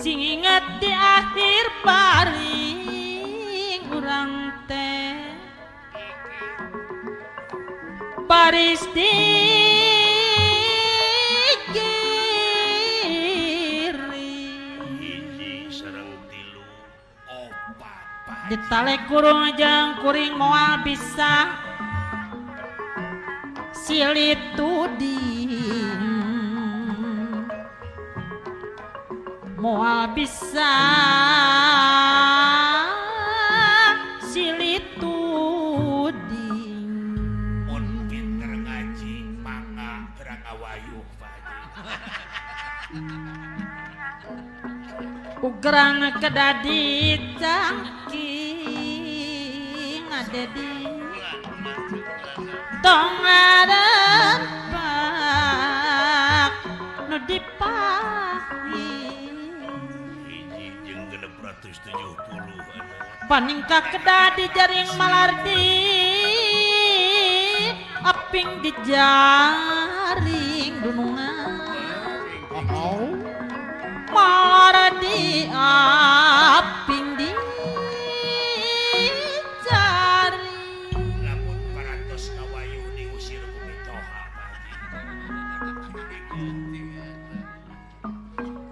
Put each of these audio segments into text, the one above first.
Sing inget di akhir paring urang teh baris di hiji sareng tilu opat ditale kurung jeung kuring moal bisa silitudi moal bisa silitudi mun pinter ngaji mangga gerang awayuh ugrang kedadi cangking adedi tong arepak nu dipahi hiji jeung 670 paningkah kedadi jaring malardi aping di jaring dunungan malardi aping di jaring lamun parantos kawayuh diusir ku mitoha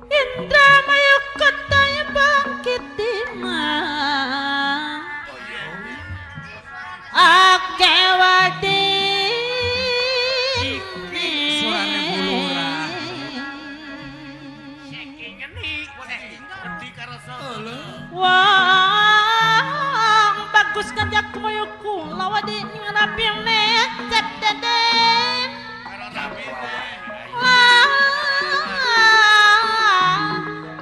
Indra maya katanya bangkit di mana Akewadi Surane bulura. Wah bagus kan jak moyoku lawadi ngarapi necep deden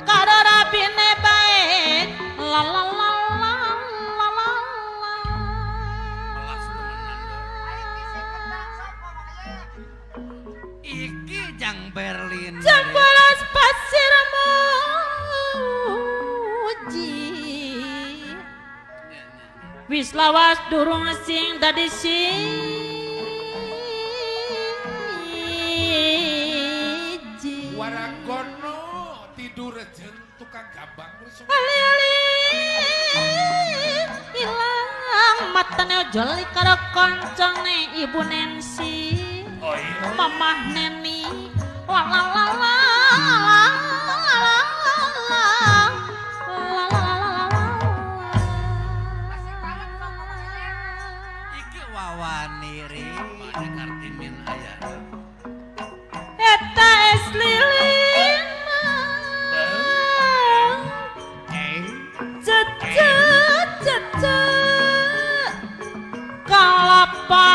karo rapine bae la la la la la la Iki jang Berlin. Jambalas pasir muji wis lawas durung sing dadi siji waranggono tidur jeung tukang gambang ali-ali ilang matane ojol karo koncone ibu Nancy oh iya mamah Neni la la la la Iki wawani ri pada Kartimin aya. eta es lilin cecet cecet kalapa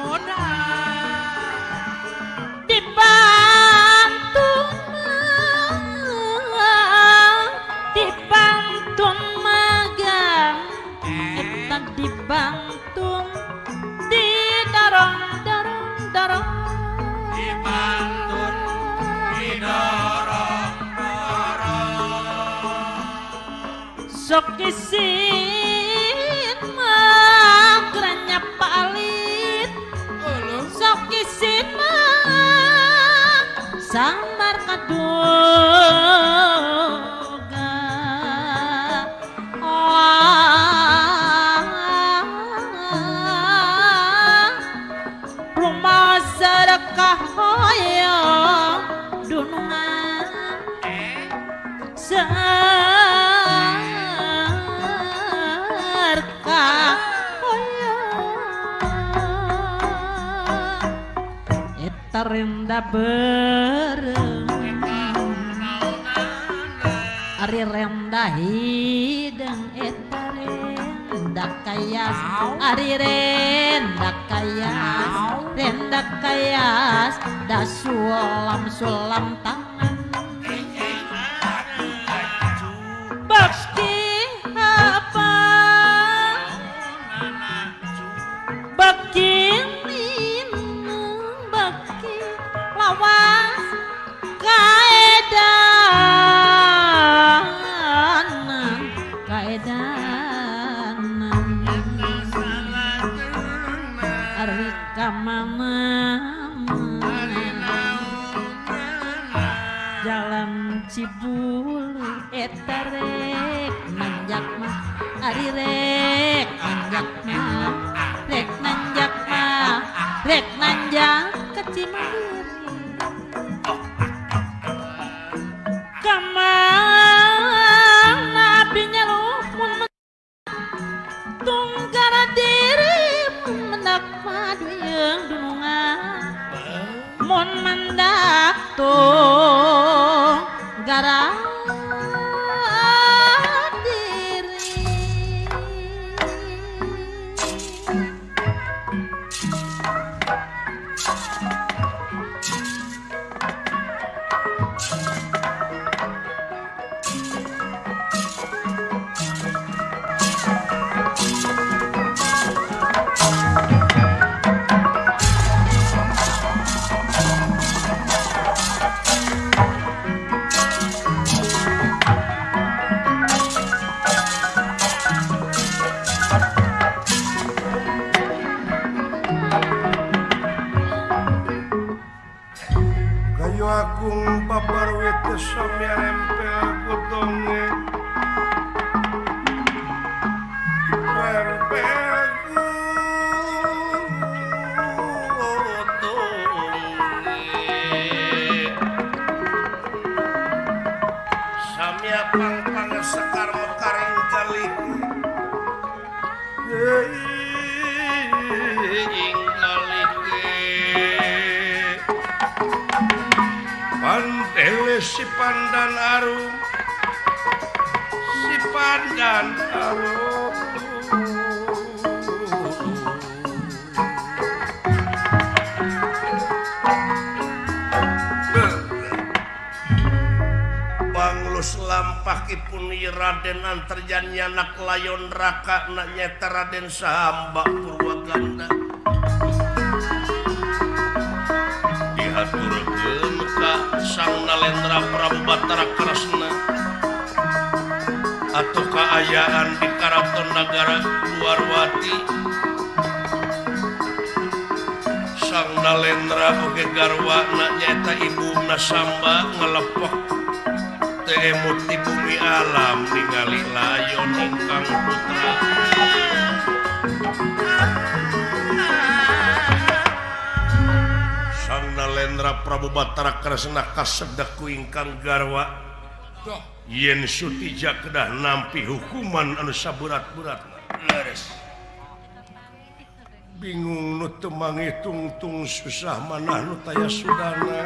muda dibantun magang eta dibantun didorong dorong dorong Dibantun didorong sok isin mah geranya palit sok isin mah samar kaduga rumah sedekah hoyong dunungan serkah hoyong eta renda bereng ari renda hideng eta renda kayas ari renda kayas da sulam tangan bakti apa edanan ari kamana jalan Cibulu eta rek nanjak mah ari rek nanjak mah rek nanjak mah rek nanjak ka Cimahi kamana apinya lumun tunggara diri mendak madu yang dunungan mon mendak tuh gara diri Kayu agung paparwit samya empel kutonge empel kutonge samya pang-pang sekar mekaring kali Pantele si pandan arum si pandan arum Banglus lampahipun Raden antarjannya anak layon raka nak nyeta Raden Sahamba Purwaganda dihaturkeun ka Sang Nalendra Prabu Batara Krasna atau kaayaan di Karaton Nagara Luarwati Sang Nalendra oge garwana nyaeta ibuna Samba ngalepok teu emut di bumi alam ningali layon ingkang putra Sang Nalendra Prabu Batara Krasna kasedak ku ingkang garwa yen Sutija kedah nampi hukuman anu saberat-beratna leres bingung nu teu mangitung-tung susah manah nu taya sudana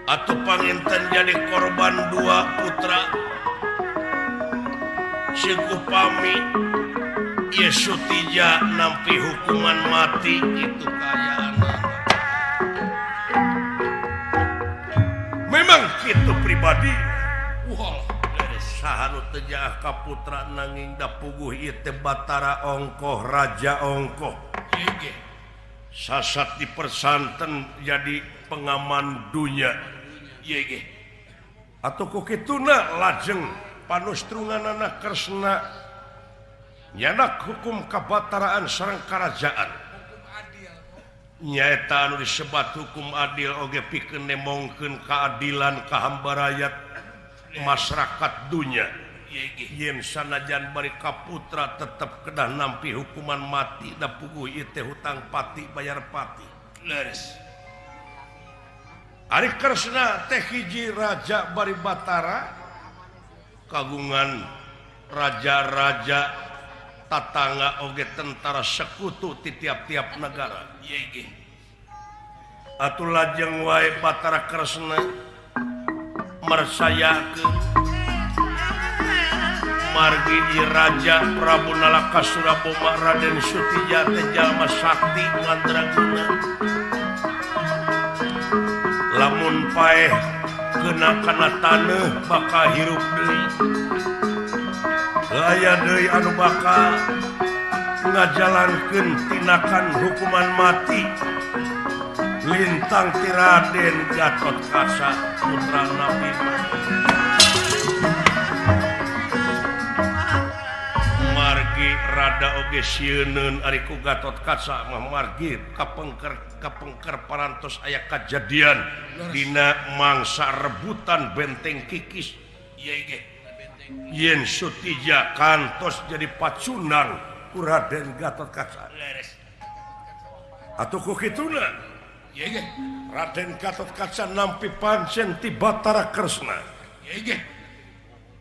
atuh panginten jadi korban dua putra Syekh upami ieu Sutija nampi hukuman mati itu kayaana memang kitu pribadi ulah saha nu teu jaah ka putra nanging da puguh ieu teh Batara Ongkoh Raja Ongkoh sasat di persanten jadi pengaman dunya ieu atuh ku kituna lajeng panustrunganana Kresna nyanak hukum kabataraan sareng karajaan nyaeta anu disebat hukum adil oge pikeun nemongkeun keadilan ka hamba rakyat masyarakat dunya yen sanajan bari ka putra tetep kedah nampi hukuman mati da puguh ieu teh hutang pati bayar pati leres ari Kresna teh hiji raja bari Batara kagungan raja-raja tatangga oge tentara sekutu ti tiap-tiap negara atuh lajeng wae Batara Kresna marsayakeun margi Raja Prabu Nalaka Suraboma Raden Sutija teh jalma sakti mandraguna lamun paeh keuna kana taneuh bakal hirup deui aya deui anu bakal ngajalankeun tinakan hukuman mati lintang ti Raden Gatot Kaca putra Nabi rada oge sieun ariku Gatot Kaca mah margi kapengker parantos aya kajadian dina mangsa rebutan benteng Kikis. Yen Sutija kantos jadi pacundang ku Raden Gatot Kaca. Atuh ku kituna Raden Gatot Kaca nampi pancen ti Batara Kresna.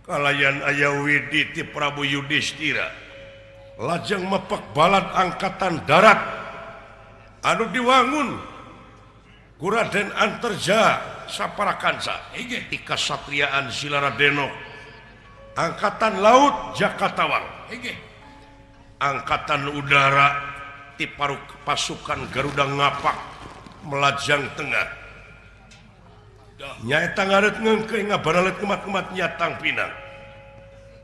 Kalayan aya Widi ti Prabu Yudhistira lajeng mepek balad angkatan darat anu diwangun ku Raden Antarja Saparakansa ti kasatriaan Silaradeno, angkatan laut Jakatawang, angkatan udara ti pasukan Garuda Ngapak melajang tengah nyaeta ngaret ngengkei ngabaralet kemat-kemat nyatang Pinang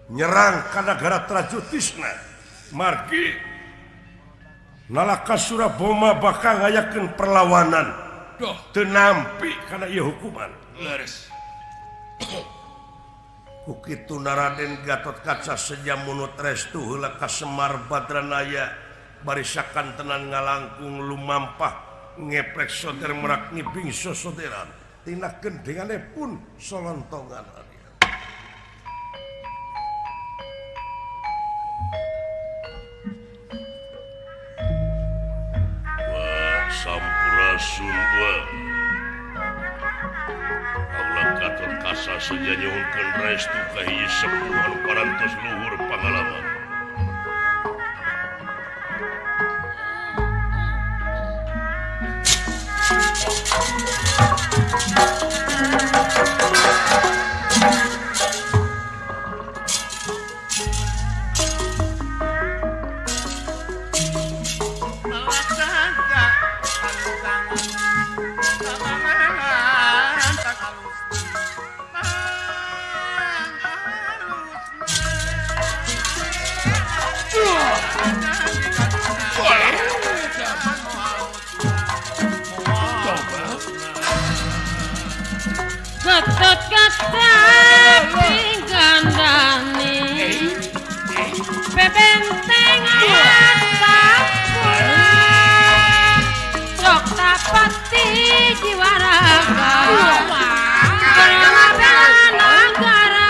nyerang ka nagara Trajutisna margi nalaka Suraboma bakal ngayakeun perlawanan teu nampi kana ieu hukuman leres. Ku kitu Raden Gatot Kaca sejamunut restu heula ka Semar Badranaya barisakan tenan ngalangkung lumampah ngeprek soder merak ngibing sosoderan tina gendengane pun solontongan Sampurasun Allah Gatot Kaca saja nyuhunkeun restu ka hiji sepuh anu parantos luhur pangalaman. Gatot Kaca pinggandani bebenteng Antapuran sok tapati jiwa raga karena bela negara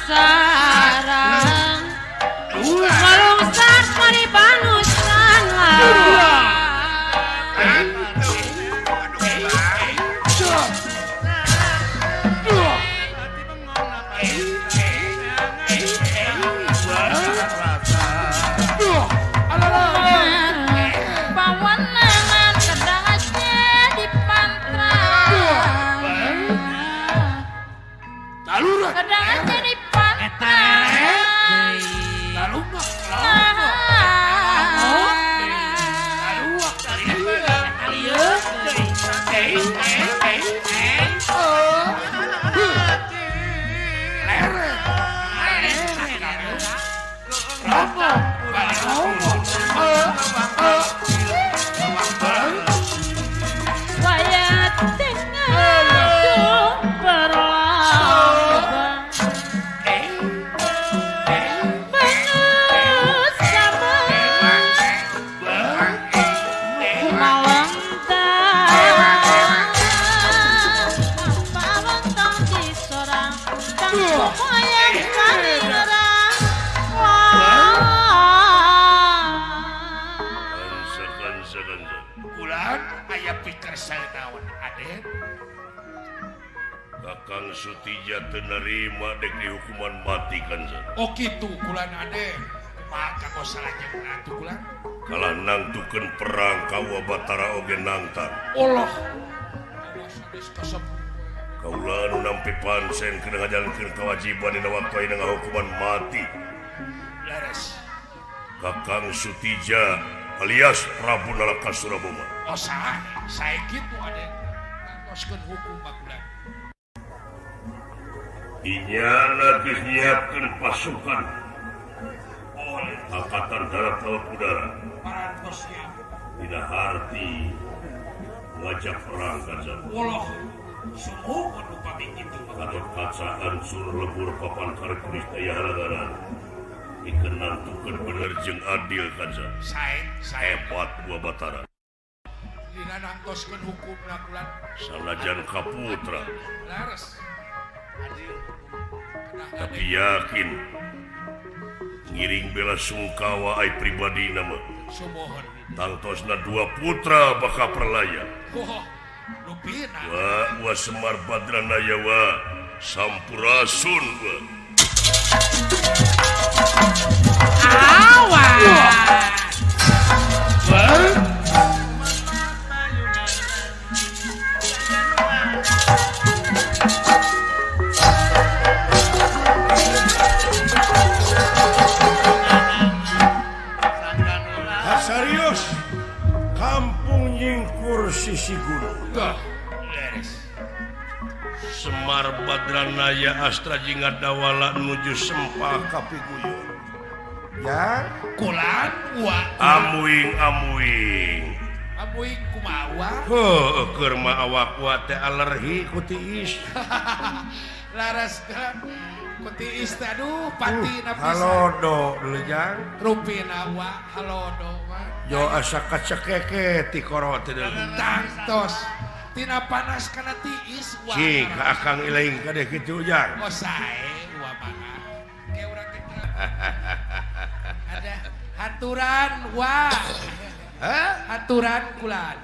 Panasaran melungsat mari panusan pawanangan kedangasnya di pantra kedangasnya di pantra Sutija terima dek di hukuman mati kan. Oh gitu kulan ade. Maka kau salahnya menantu kulan. Kalah nangtukeun perang kawa Batara oge nangtang. Allah. Awas habis kasep. Kaula anu nampi pansen kena ngajalankeun kewajiban dina waktu ayeuna hukuman mati. Leres. Kakang Sutija alias Prabu Nalaka Suraboma. Oh saya gitu ade. Ngangoskeun hukum bakulan. Inyana geus nyiapkeun pasukan oleh Angkatan Darat Laut Udara. Parantos siap. Dina harti wajah perang kaca. Allah. Sungguh lupa begitu. Atau kaca hancur lebur papan karekunis daya halagaran. Dikenal tukeun bener jeung adil kaca. Saya Hebat buah Batara. dina nangtoskeun hukum lakulan. Sanajan kaputra. Laras. Adil. Tapi yakin ngiring bela sungkawa ai pribadi nama Sumohon. tangtosna dua putra baka perlaya Oh, lupina. wa Semar Badranaya wa Sampurasun wa serius kampung Nyingkur sisi gunung Leres. Semar Badranaya Astra Jingga Dawala nuju Sempah Kapiguyon ya Kulan wa amuing amuing kumawa. keur mah awak wa teh alergi ku tiis Laras kan kutiis teh aduh pati na pisan. halodo lejang Rupina wa halodo mah. jo asa kacekeke ti korot teh Tangtos. Tina panas kana tiis wa. cing ka akang ilaing kadeh kitu jang Oh sae wa mangga. Ke urang teh. Ada haturan wa. hah Haturan kulan.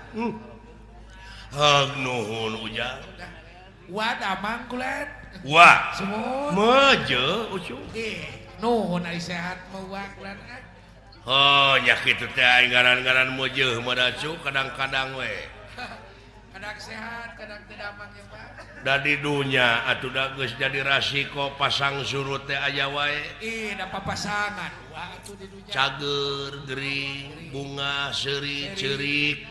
hag nuhun ujang Wa damang kulan. wah Semua. meje ucu Nuhun ari sehat mah wa kulan kan. oh nya kitu teh aing ngaran-ngaran meuje madacu kadang-kadang we Kadang sehat, kadang teu damang ya Pak. da di dunya atuh da geus jadi rasiko pasang surut teh aya wae Da papasangan wa atuh di dunya. cager gering bunga seuri ceurik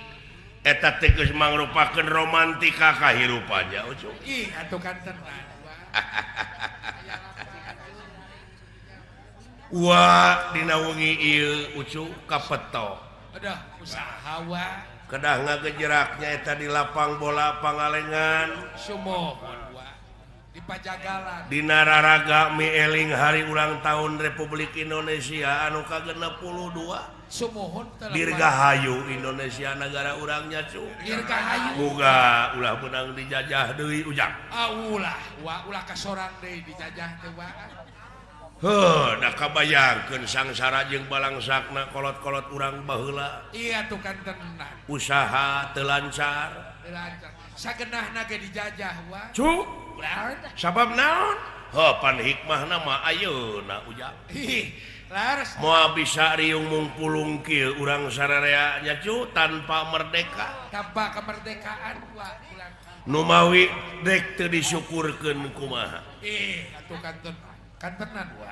eta teh geus mangrupakeun romantika kahirupannya ucu Atuh kan tenan wa. wah dina wengi ieu ucu kapetok Aduh, usaha wa. kedah ngagejeraknya eta di lapang bola Pangalengan Sumohon wa. Di Pajagalan. dina raraga mi eling hari ulang tahun Republik Indonesia anu ke-62 Sumohon telah. Dirgahayu Indonesia negara urangnya cu Dirgahayu. boga ulah menang dijajah deui ujang Ulah kasorang deui dijajah teh wa. da kabayangkeun sangsara jeung balangsakna kolot-kolot urang baheula Tuh kan tenan. usaha teu lancar Lancar. Sageunahna ge dijajah wa. cu Ulah. sabab naon pan hikmahna mah ayeuna ujang Laras. moal bisa riung mungpulung kieu urang sararea nya cu tanpa merdeka Tanpa kemerdekaan wa. Ulah. nu mawi dek teu disyukurkeun kumaha Atuh kan tenan. Kan tenan wa.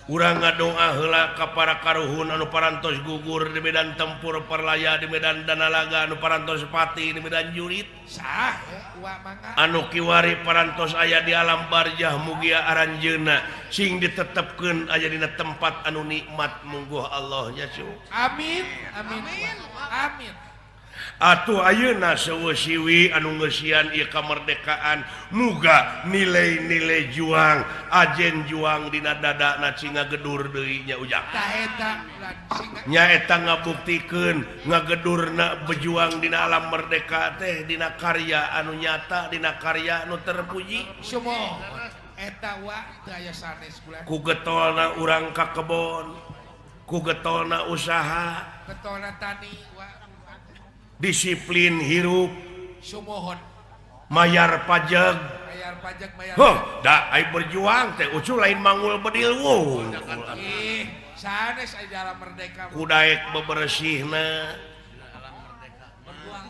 urang ngadoa heula ka para karuhun anu parantos gugur di medan tempur perlaya di medan danalaga anu parantos pati di medan jurit Sah wa mangga. anu kiwari parantos aya di alam barjah mugia aranjeuna sing ditetepkeun aya dina tempat anu nikmat mungguh Allah nya cu Amin. Amin. Amin. atuh ayeuna seueusiwi anu ngeusian ieu kamerdekaan muga nilai-nilai juang ajen juang dina dadana cing ngagedur deui nya ujang Tah eta ulah singa. nya eta ngabuktikeun ngagedurna bejuang dina alam merdeka teh dina karya anu nyata dina karya anu terpuji Sumohon. Eta wa teu aya sanes bulan. ku getolna urang ka kebon ku getolna usaha Betona tani wa. disiplin hirup Sumohon. mayar pajak bayar pajak bayar da ai berjuang teh ucu lain mangul bedil wung sanes aya dalam merdeka kudaek bebersihna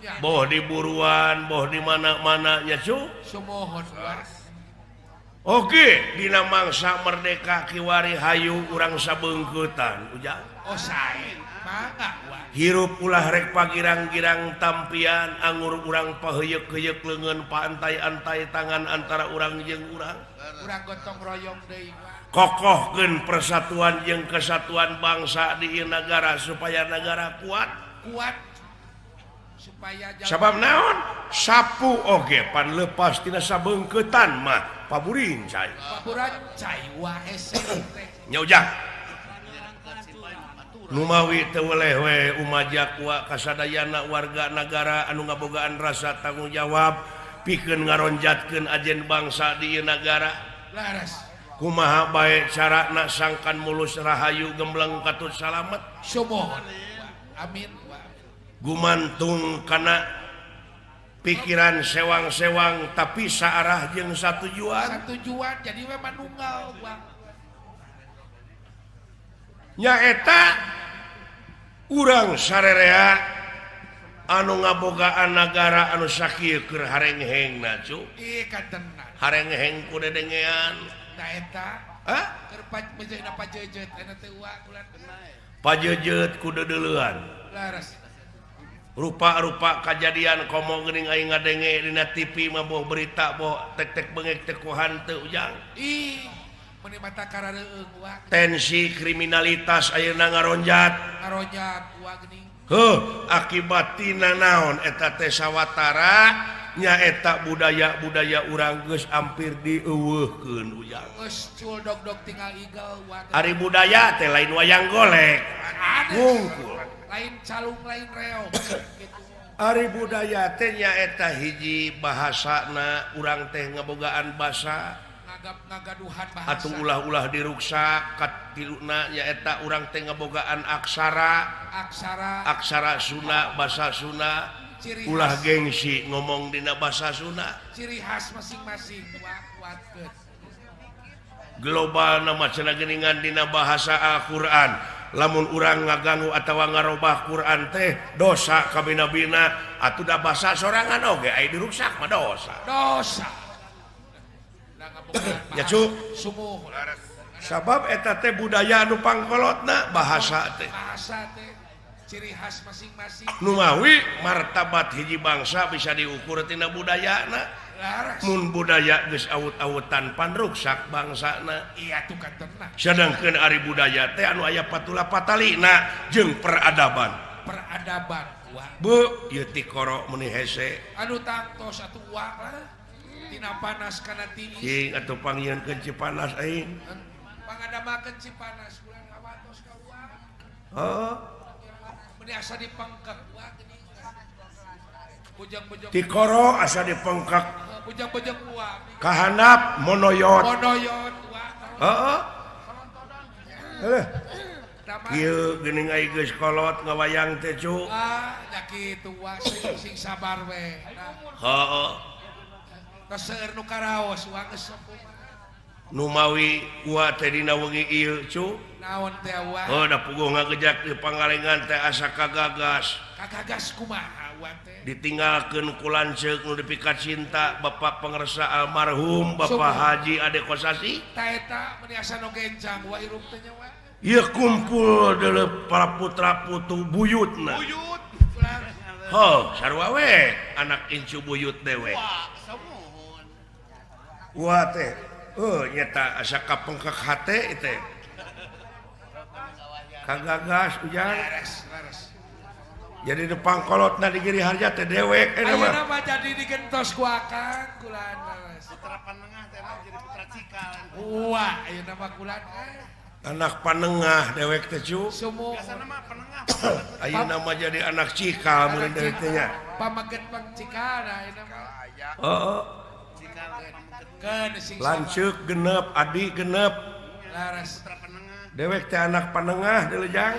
ya boh di buruan boh di mana-mana nya cu sumohon oke dina mangsa merdeka kiwari hayu urang sabeungkeutan ujang sae mangga hirup ulah rek pagirang-girang tampian angur urang paheuyeuh-heuyeuh leungeun paantai-antai tangan antara urang jeung urang urang gotong royong deui kokohkeun persatuan jeung kesatuan bangsa di ieu nagara supaya nagara kuat supaya sabab naon sapu oge pan leupas tina sabeungkeutan mah paburing cai paburan cai wae nya ujang numawi teu weleh we umajak wa kasadayana warga nagara anu ngabogaan rasa tanggung jawab pikeun ngaronjatkeun ajen bangsa di ieu nagara laras kumaha bae carana sangkan mulus rahayu gembleng katut salamet sumohon amin gumantung kana pikiran sewang-sewang tapi saarah jeung satujuan jadi we manunggal nyaeta urang sarerea anu ngabogaan nagara anu sakieu keur harenghengna cu katenna harengheng ku dedengean da eta keur pajeuna pajejet eta teh kulan pajejet ku dedeleuan laras rupa-rupa kejadian komo geuning aing ngadenge dina TV mah boh berita boh tek-tek bengek teh ku hanteu ujang meni mata karareung tensi kriminalitas ayeuna ngaronjat geuning akibatina naon eta teh sawatara nyaeta budaya-budaya urang geus ampir dieuweuhkeun ujang geus cul dog-dog tinggal igal ari budaya teh lain wayang golek ngungkul lain calung lain reog ari budaya teh nyaeta hiji bahasana urang teh ngabogaan basa ngagaduhan bahasa atuh ulah-ulah diruksak katiluna nyaeta urang teh ngabogaan aksara Sunda basa Sunda ulah gengsi ngomong dina basa Sunda ciri khas masing-masing kuatkeun global nama cenah geuningan dina bahasa Al-Qur'an lamun urang ngaganggu atawa ngarobah Quran teh dosa kabina-bina atuh da basa sorangan oge aya diruksak mah dosa ya cu sabab eta teh budaya anu pangkolotna bahasa teh ciri khas masing-masing nu mawi martabat hiji bangsa bisa diukur tina budayana mun budaya geus awut-awutan pan ruksak bangsana iya tuh katenna sedangkeun ari budaya teh anu aya patula patalina jeung peradaban bu ieu ti koro meuni hese anu tangtos atuh lah tina panas kana tinggi cing atuh pangyieunkeun Cipanas aing pangadamakeun Cipanas ulah ngawatos ka uang meni asa dipengkek geuning bujang-bujang ti koro asa dipengkek bujang-bujang uang kahandap monoyot heeh ieu geuning ai geus kolot ngawayang teh cu nya kitu sing sabar we heeh kaseur nu karaos geus nu mawi wa teh dina wengi ieu cu naon teh da puguh ngagejak di pangalengan teh asa kagagas kumaha teh ditinggalkeun ku lanceuk nu dipikat cinta Bapak pengersa almarhum Bapak Haji Ade Kosasi ta eta meni asa nu gencang hirup teh nya ieu kumpul deuleu para putra putu buyutna sarua we anak incu buyut dewe wah teh nyata asa kapengkek hate teh kagagas ujang jadi depan kolotna di Giri Harja teh dewek ayeuna mah jadi digentos ku akang kulan putra panengah teh jadi putra cikal wah ayeuna mah kulan anak panengah dewek teh cu biasana mah panengah ayeuna mah jadi anak cikal mun dewek teh nya pamaget pang cikal ayeuna mah heeh lanceuk genep adi genep laras putra panengah dewek teh anak panengah deuleu jang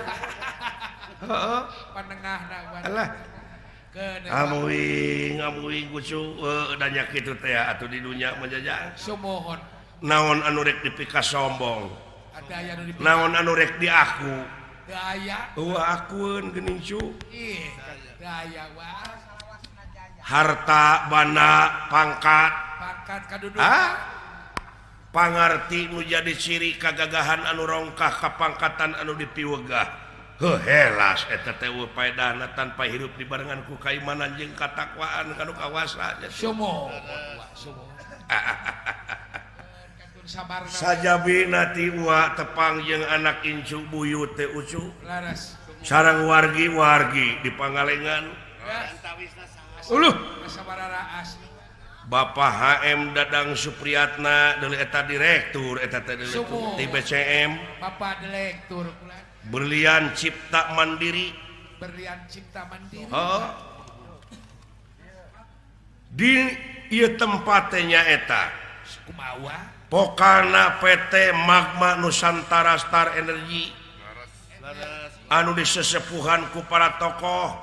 heeh panengahna alah ngamuing kucu danyak kitu teh atuh di dunya menjajah. Sumohon. Naon anu rek dipika sombong. Ada aya nu dipika. Naon anu rek di aku. Teu aya. Akueun geuning cu. Ih, teu aya wah. Harta, bana, pangkat kadudukan pangarti nu jadi ciri kagagahan anu rongkah kapangkatan anu dipiwegah helas eta teh paedahna tanpa hirup dibarengan ku kaimanan jeung katakwaan kanu kawasa sumo sajabina ti wa tepang jeung anak incu buyut teh ucu laras sareng wargi-wargi di Pangalengan Bapak HM Dadang Supriyatna deui eta direktur eta teh di BCM Bapak direktur Berlian Cipta Mandiri di ieu tempat teh nyaeta kumaha Pokana PT Magma Nusantara Star Energy anu disesepuhan ku para tokoh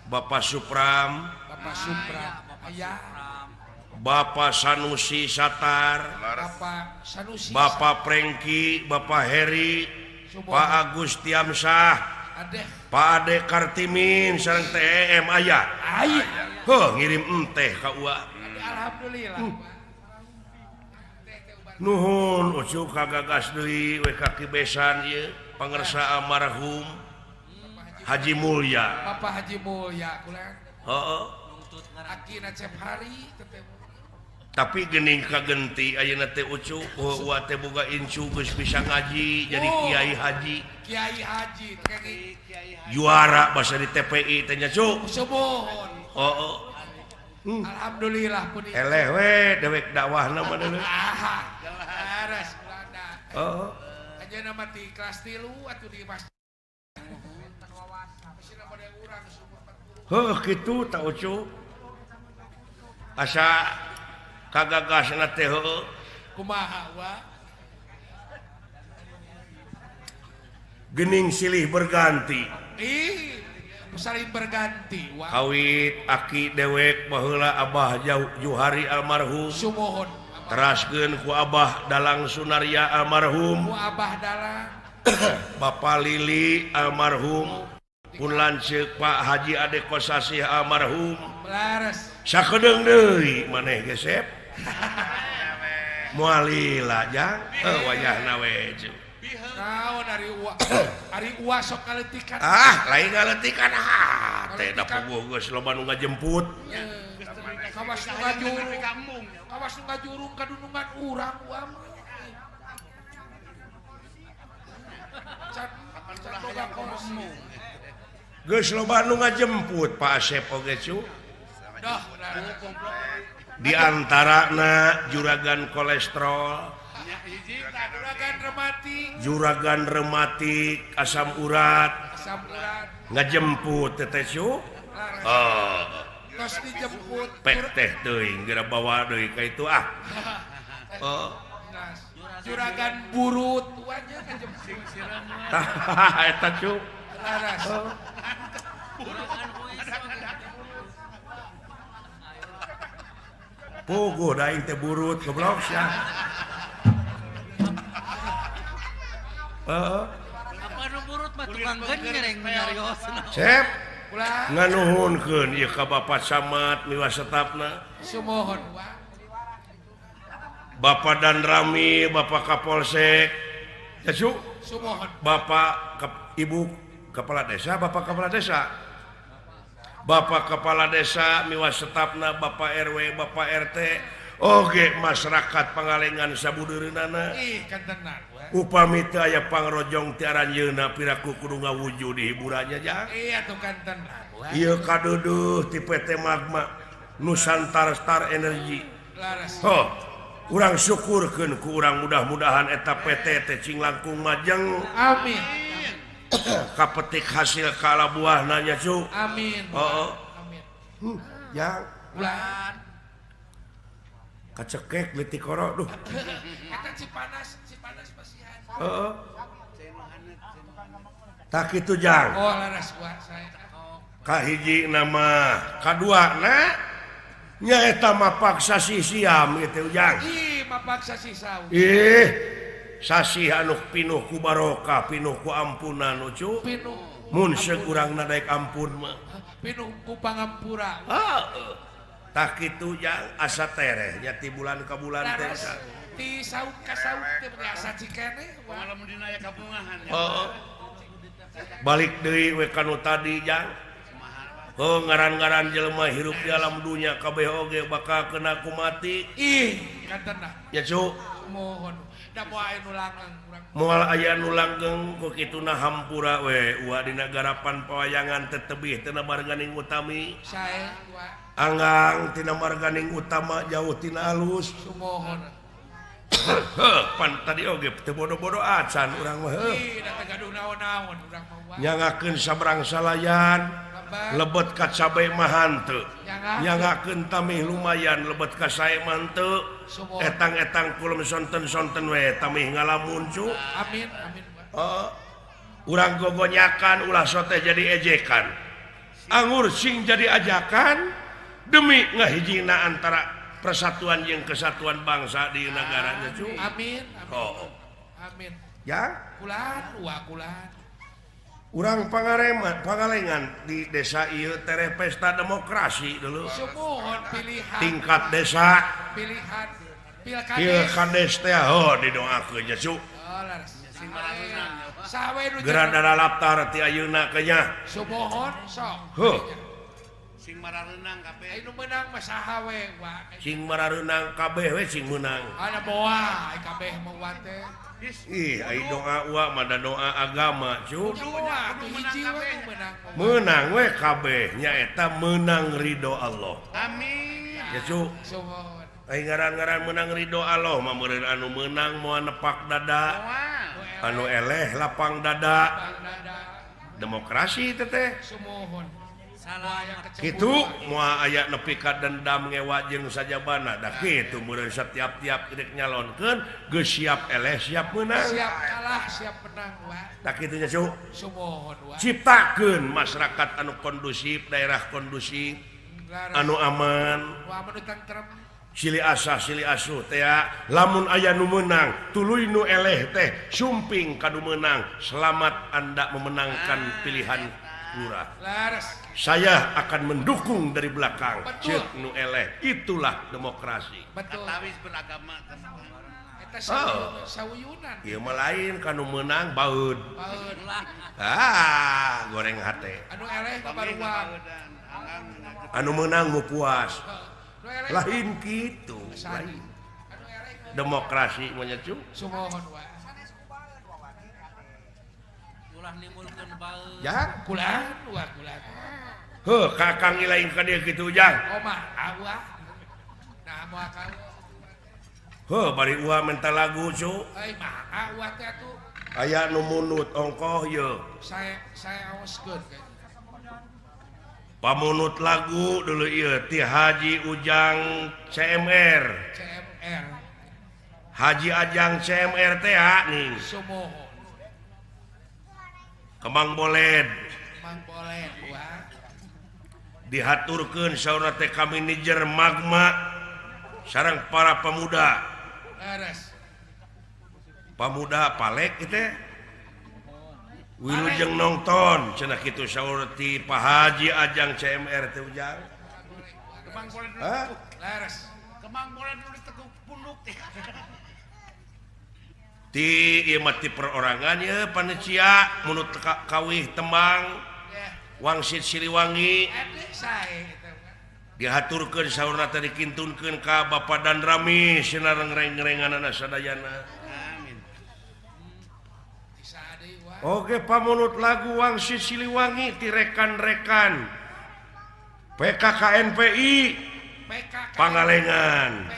Bapak Supram aya Bapak Sanusi Satar Bapak Sanusi Bapak Prengki Bapak Heri Pak Agus Tiamsah Pak Ade Kartimin sareng TEM aya ngirim teh ka ua alhamdulillah nuhun ucuk kagagas deui we kaki besan ieu pangersa almarhum Haji Mulya Bapak Haji Mulya kulen heeh akina cep hari tapi geuning kagenti ayeuna teh ucu wa teh boga incu geus bisa ngaji jadi kiai haji juara bahasa di TPI teh nya cuk subuhun heeh alhamdulillah pun eleh we dewek dakwahna mah deuleu laras Belanda heeh ayeuna mah ti kelas 3 atuh di masjid kitu tak ucu asa kagagasna teh heuh kumaha wa geuning silih berganti saling berganti wa kawit aki dewek baheula Abah Juhari almarhum sumohon teraskeun ku Abah Dalang Sunaria almarhum ku Abah Dalang Bapak Lili almarhum pun lanceuk Pak Haji Ade Kosasih almarhum laras sakedeung deui maneh gesep moal lila jang wayahna we naon ari uwa sok ngaletikan lain ngaletikan teh da puguh geus loba nu ngajemput kawas nu ngajurung kadunungan urang wa can boga kursi geus loba nu ngajemput Pak Asep oge cu di antarana juragan kolesterol juragan rematik asam urat ngajemput teteh cu tos dijemput pek teh teuing geura bawa deui ka itu juragan burut tuanya ngajemput eta cu laras puguh da aing teh burut goblok sia Apa nu burut mah tukang genjreng nyariosna. Cep nganuhunkeun ieu ka Bapak Camat miwas setapna sumohon wa Bapak Danrami Bapak Kapolsek ya cu sumohon Bapak Ibu Kepala Desa Bapak Kepala Desa Bapak Kepala Desa miwas setapna Bapak RW Bapak RT oge masyarakat Pangalengan sabudeureunana kan tenang upami teu aya pangrojong ti aranjeunna piraku kudu ngawujud di hiburannya jang iya tuh kan tenang ieu kaduduh ti PT Magma Nusantara Star Energy laras urang syukurkeun ku urang mudah-mudahan eta PT teh cing langkung majeng amin kapetik hasil kala buahna nya cu amin amin yang bulan kacekek leutik koro duh eta Cipanas basihan tak kitu jang oh laras gua saya kahiji nama kadua nyaeta mapaksa si siam gitu ujang mapaksa si saw sasi anu pinuh ku barokah pinuh ku ampunan ucu mun sekurang nadaik ampun mah pinuh ku pangampura tak kitu jang asa tereh nya ti bulan ka bulan teh ti sauk ka sauk teh asa cikene lamun dina aya kabungahan balik deui we kanu tadi jang ngaran-ngaran jelema hirup di alam dunia kabeh oge bakal kena ku mati kantena ya cu mohon da moal anu langgeng urang moal aya nu langgeng ku kituna hampura we ulah dina garapan pawayangan teu tebih teu marganing utami sae anggang tina marganing utama jauh tina alus sumohon pan tadi oge teu bodo-bodo acan urang mah da teu gaduh naon-naon urang mah nyangakeun sabrang salayan lebet ka cabai mah hanteu nyangakeun tamih lumayan lebet ka sae mah hanteu etang-etang kulum sonten-sonten we tamih ngalamun cu amin urang gogonyakan ulah sote jadi ejekan anggur sing jadi ajakan demi ngahijina antara persatuan jeung kesatuan bangsa di negaranya cu amin amin ya kulan urang Pangalengan di desa ieu tere pesta demokrasi dulu sumohon pilihan tingkat desa pilihan pilkades teh didoakeun nya cu sawe nu gerada lalaptar ti ayeuna kenya sumohon sok sing marareunang kabeh anu meunang mah saha we sing marareunang kabeh we sing meunang ada moal kabeh mah teh ai doa wa mah doa agama cu menang we kabeh nyaeta menang ridho Allah amin ya cu ai ngaran-ngaran menang ridho Allah mah meureun anu meunang moal nepak dada anu eleh lapang dada demokrasi teh sumohon kitu moal aya nepi ka dendam ngewa jeung sajabana da kitu meureun setiap-tiap rek nyalonkeun geus siap eleh siap meunang siap kalah siap menang tak kitu nya cu sumohon ciptakeun masyarakat anu kondusif daerah kondusif anu aman anu tentrem silih asah silih asuh teh lamun aya nu meunang tuluy nu eleh teh sumping kadu meunang selamat Anda memenangkan pilihan lurah saya akan mendukung dari belakang ceuk nu eleh itulah demokrasi betul tawis beragama eta sawuyunan ieu mah lain kanu meunang baeud goreng hate anu eleh kabaruang anu meunang mu puas lain kitu demokrasi mah nya cu sumohon ulah nimulkeun baeud ya kulan kakang lain ka dieu kitu jang omah awah nah moal bari ulah mental lagu cu ai mah awah teh atuh aya nu munut ongkoh ye saya aoskeun pamunut lagu dulu ieu ti Haji Ujang CMR Haji Ajang CMR teh nih sumohon Kemang Boled wah dihaturkeun saurna teh ka manajer Magma sareng para pemuda pamuda palek teh wilujeng nongton cenah kitu saur ti Pak Haji Ajang CMR teh ujang Kemang Boled laras Kemang Boled nu ditekuk punduk ti ieu mah ti perorangan ye panitia munut kawih tembang wangsit Siliwangi dihaturkeun saurna teh dikintunkeun ka Bapak Dan Rami cenah rengreng-renganana sadayana amin oge pamunut lagu wangsit Siliwangi ti rekan-rekan PKKNPI Pangalengan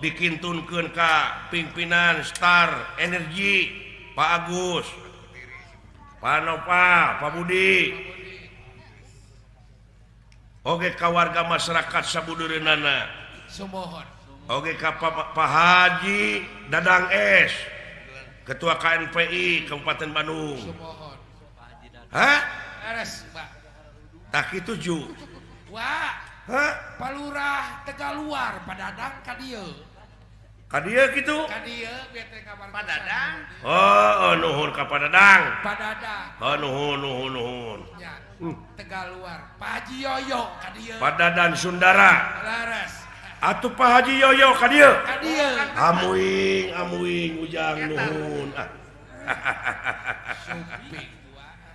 dikintunkeun ka pimpinan Star Energi Pak Agus Pak Nova Pak Budi oge ka warga masyarakat sabudeureunana sumohon oge ka Pak Haji Dadang S Ketua KNPI Kabupaten Bandung sumohon Hah? Leres, Mbak. Tak itu ju. Wah, Hah? Palurah Tegaluar Padadang ka dieu. Ka dieu kitu? Ka dieu bete kabar Padadang. Oh, nuhun ka Padadang. Padadang. Oh, nuhun. Ya. Tegaluar. Pak Haji Yoyo ka dieu. Padadan Sundara. Leres. Atuh Pak Haji Yoyo ka dieu. Ka dieu. Amuing ujang nuhun. Suping.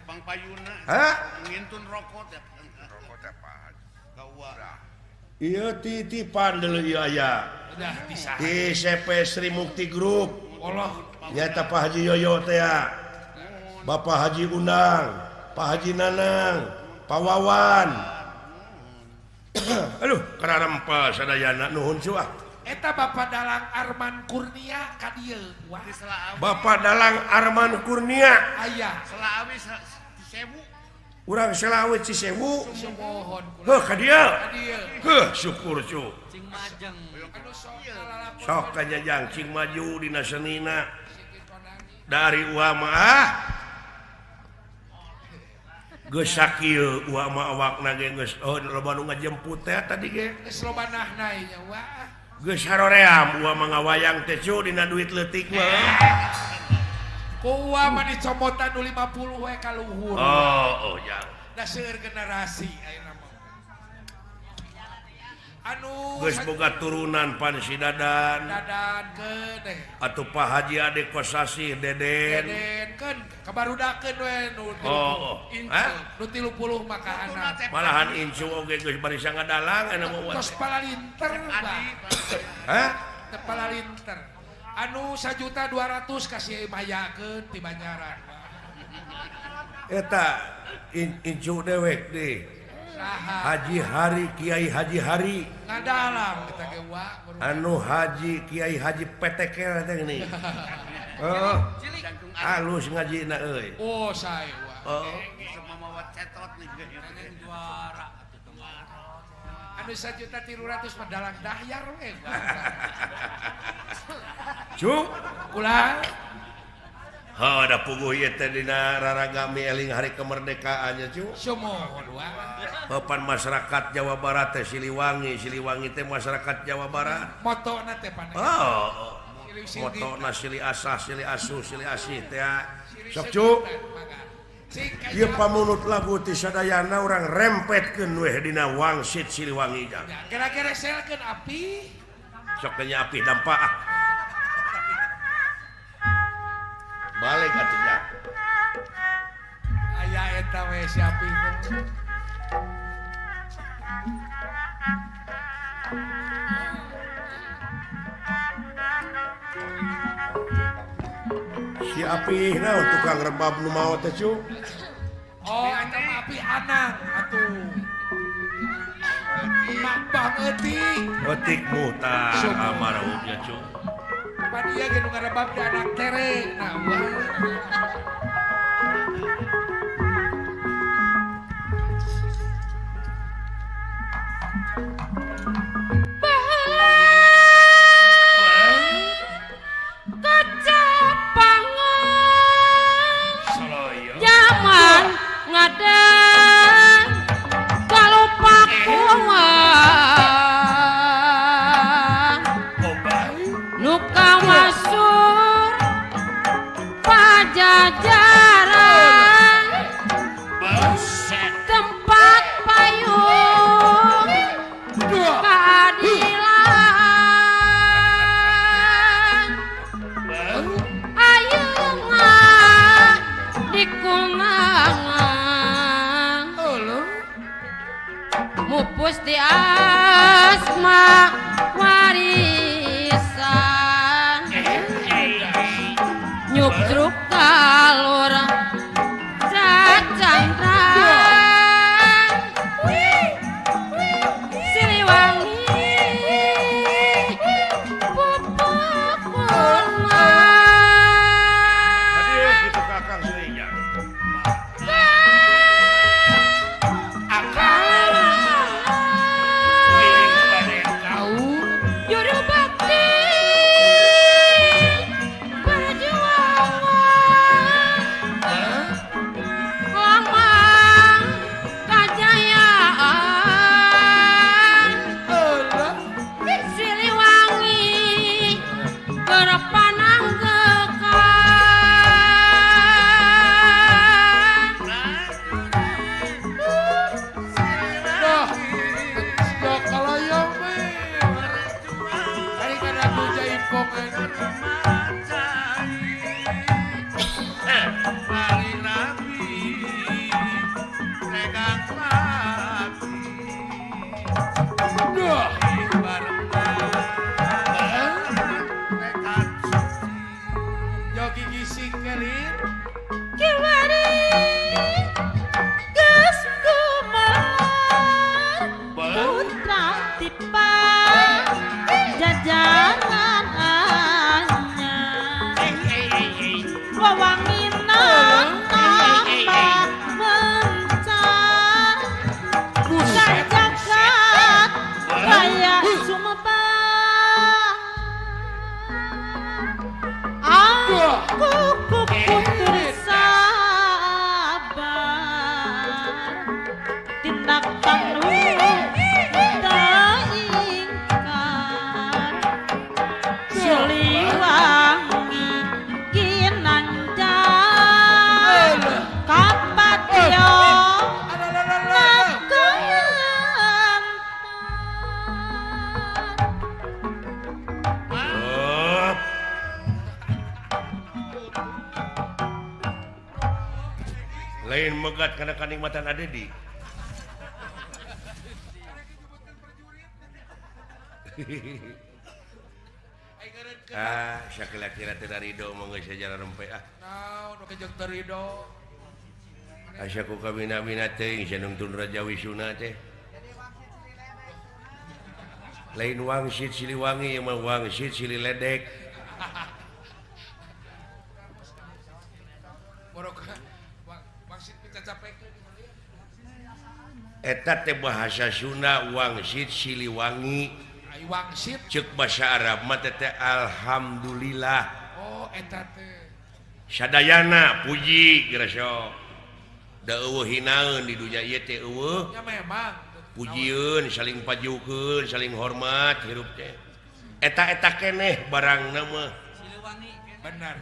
Bang Payuna. Hah? Ngintun rokok ya. Rokok teh Pak. Gawa. Ieu titipan deuleu ieu aya. Udah disah. Di CP Sri Mukti Group. Allah. Nyata Pak Haji Yoyo teh ya. Bapak Haji Undang, Pak Haji Nanang, Pak Wawan. Aduh, kararempa sadayana nuhun cuah. Eta Bapak Dalang Arman Kurnia ka dieu. Wah. Di Selaawi. Bapak Dalang Arman Kurnia, Aya. Selaawi Sewu. urang Selawe Cisewu. Sumohon. Heuh ka dieu. Ka dieu. Heuh, syukur cu. Cing majeng. Anu sok lalapun. Sok kanyajang cing maju dina senina. Dari uama geus sakieu uama awakna ge geus loba nu ngajemput teh tadi ge. Geus loba nahnai nya wah. Geus haroream uama ngawayang teh cu dina duit leutik mah. Ku mah dicomotan nu 50 we ka luhur. Oh, jang. Da seueur generasi ayeuna mah. Anu Geus boga turunan pan si Dadan. dadankeun deh. Atuh Pak Haji Ade Kosasih Deden. Dedenkeun kabarudakeun we nu Oh. Hah? nu 30 mah ka anak. Malahan incu oge geus bari sangadalang anu mah. Tos palalinter, Mbak. Hah? Teu palalinter. Anu 1.200.000 kasih mayakeun ti Banjaran. Eta incu dewek deh. Saha? Haji Hari Kiai Haji Hari. Ngadalam kita ge wa. Anu Haji Kiai Haji Petekel teh gini. Oh. Halus ngajina euy. Oh, sae wa. Oh. Sama mawat cetot nih. Juara. Anu 1.300.000 mah dalang dahyar we. Cuk. Ulah. Ha ada puguh ieu teh dina raragami eling hari kemerdekaannya cu. Sumohon wa. Papan masyarakat Jawa Barat teh Siliwangi teh masyarakat Jawa Barat. Motona teh paneh. Oh. Silih-silih. Motona Sili Asah, Sili Asuh, Sili Asih teh. Silih Sok cu. maka. Sing Ieu kaya pamunut lagu ti sadayana urang rempetkeun weh dina wangsit Siliwangi jang. ya, kira-kira selkeun api. Sok nya api dampak. Balik atuh jang. Aya eta we si api. Si api naon tukang rebab nu maot teh cu. Oh, eta mah api anang atuh. Mak banget Otik muta amarahnya cu. Pan ieu ge nu ngarebab di anak tere. Nah, wah. Zaman ngadan kalau pakuan nuka masur pajajaran tempat payung keadilan ayeuna dikunangan mupus di asma warisan nyukruk kalur cacandran Siliwangi pupuk Hadir kitu kakang Silinya. Juru bakti perjuangan Melin. kiwari geus kumaha putra tipa jajaran anyar wawangina tambah mencar Buset. jagat raya sumebar aku putri sabar tindak tangguh tak ingkar Siliwangi ginanjar kapatyo Oh. Lain megat karena kanikmatan adedi. Sakila kira tidak ridho mangga sejarah rempe Naon nu kejeng teu ridho. Asyaku kabina-bina teuing sanungtun Raja Wisuna teh. Lain wangsit Siliwangi mah wangsit Sililedek. Borok wangsit kita capek. Eta teh bahasa Sunda wangsit Siliwangi. Ai wangsit. Cek bahasa Arab mah teh alhamdulillah. Oh eta teh. Sadayana puji gerasyo. Da eueuh hinaeun di dunya ieu teh eueuh. Ya memang. Pujieun saling pajukeun, saling hormat hirup teh. Eta keneh barangna mah. Benar.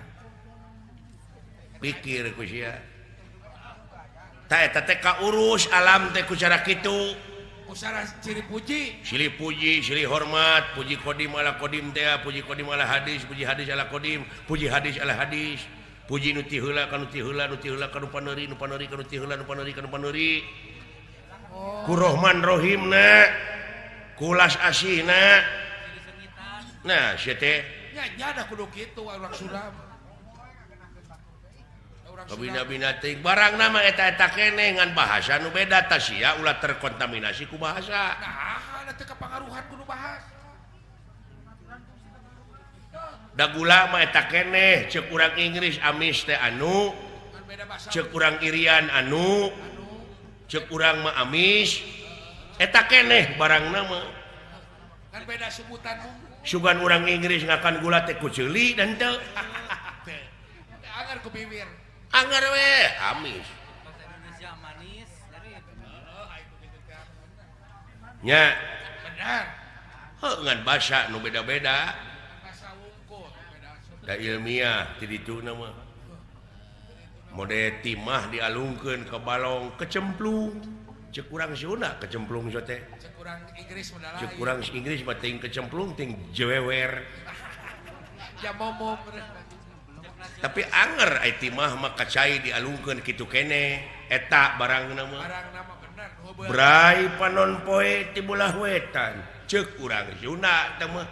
Pikir ku sia. Ta eta teh kaurus alam teh ku cara kitu. Usara ciri puji. Silih puji, silih hormat, puji kodim ala kodim teh, puji kodim ala hadis, puji hadis ala kodim, puji hadis ala hadis. Puji nu ti heula kana ti heula, nu ti heula kana paneuri, nu paneuri kana ti heula, nu paneuri kana paneuri. Ku Rahman Rahimna, kulas asihna. Nah, sia teh Nya da kudu kitu urang Sunda. kabina-bina teuing barangna mah eta keneh ngan bahasa nu beda tah sia ulah terkontaminasi ku bahasa. Nah, teu kapangaruhan kudu bahas. Da gula mah eta keneh ceuk urang Inggris amis teh anu, Kan beda bahasa. ceuk urang Irian anu, ceuk urang mah amis. Eta keneh barangna mah. Kan beda sebutanmu. Sugan urang Inggris ngakan gula teh ku ceuli dan teu. Agar ku bibir. Anggar we amis. Nya, Benar. heuh ngan bahasa nu beda-beda. Bahasa wungkul beda. Da ilmiah ti dituna mah. Mode timah dialungkeun ke balong kecemplung. Ceuk urang Sunda kecemplung so teh. Cek urang Inggris medala. Ceuk urang Inggris mah teuing kecemplung teuing jewewer. Ya momom. Tapi anger ai timah mah kacai dialungkeun kitu keneh. Eta barangna mah. Barang nama benar. Brai panon poe ti bulah wetan. Ceuk urang Sunda teh mah.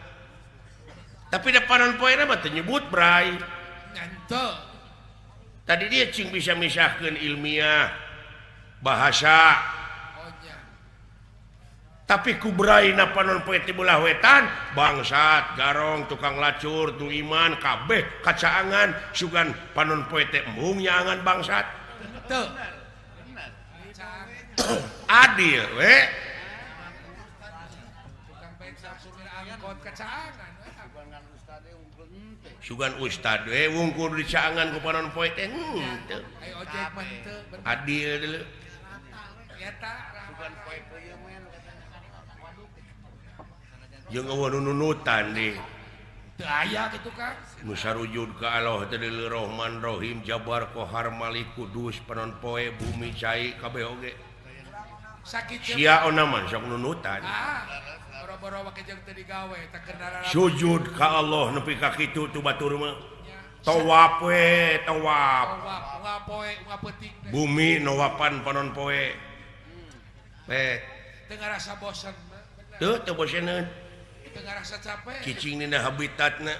Tapi da panon poe mah teu nyebut brai. Nyante. Tadi dia cing bisa misahkeun ilmiah bahasa. Oh nya. Tapi ku braina panon poe ti bulah wetan bangsat, garong, tukang lacur, tu iman, kabeh kacaangan sugan panon poe teh embung nyaangan bangsat. Teu. Adil we. Tukang beca supir angkot kacaangan. Sugan ustad we wungkul di caangan ku panon poe teh teu. Ai ojek mah teu. Benar. Adil deuleu. Eta. Jeung eueuh nunutan di Teu aya kitu kan. nu sarujud ka Allah teh deuleu Rahman Rahim Jabar Qahar Malik Kudus panon poe bumi cai kabeh oge. Sakit jeung. Sia onaman sok nunutan. Boro-boro make jeung teu digawe teh kendaraan. Sujud ka Allah nepi ka kitu tu batur mah. Tawaf we, tawaf. Ngapoe, ngapetik. Bumi nawapan panon poe. Teu ngarasa bosen. Teu boseneun. Teu ngarasa capek. Cicing dina habitatna.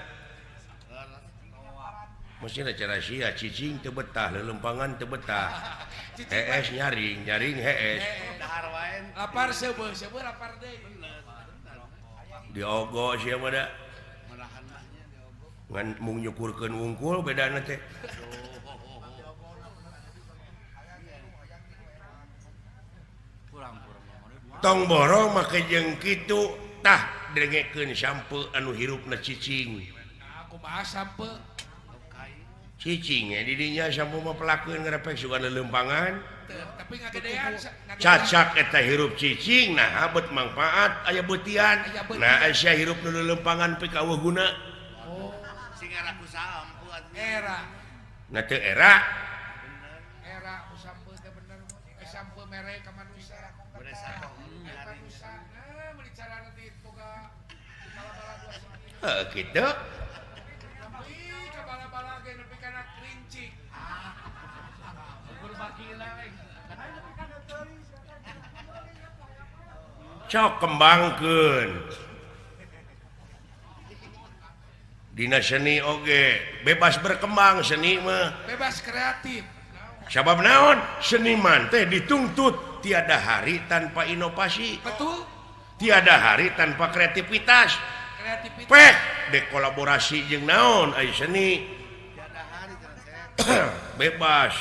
mesin acara sia cicing teu betah lelempangan teu betah hees nyaring hees lapar seubeuh lapar deui diogo sia mah da ngan mung nyukurkeun wungkul bedana teh tong borong make jeung kitu tah dengekeun sampe anu hirupna cicing aku mah sampe cicing di dinya sampe mah pelakeun ngarepek sugan lelempangan tapi ngagedean cacak eta hirup cicing nah abet manfaat aya beutian nah aya hirup nu lelempangan pe ka guna sing era ku sampu era nah teu era ku sampe teh bener sampe mere ka manusia bener satu manusia meuli cara nanti boga bala-bala dua segi kitu tapi ka bala-bala ge nepi kana krincing cok kembangkeun dina seni oge bebas berkembang seni mah bebas kreatif sabab naon seniman teh dituntut tiada hari tanpa inovasi betul tiada hari tanpa kreativitas peh dekolaborasi jeung naon ai seni bebas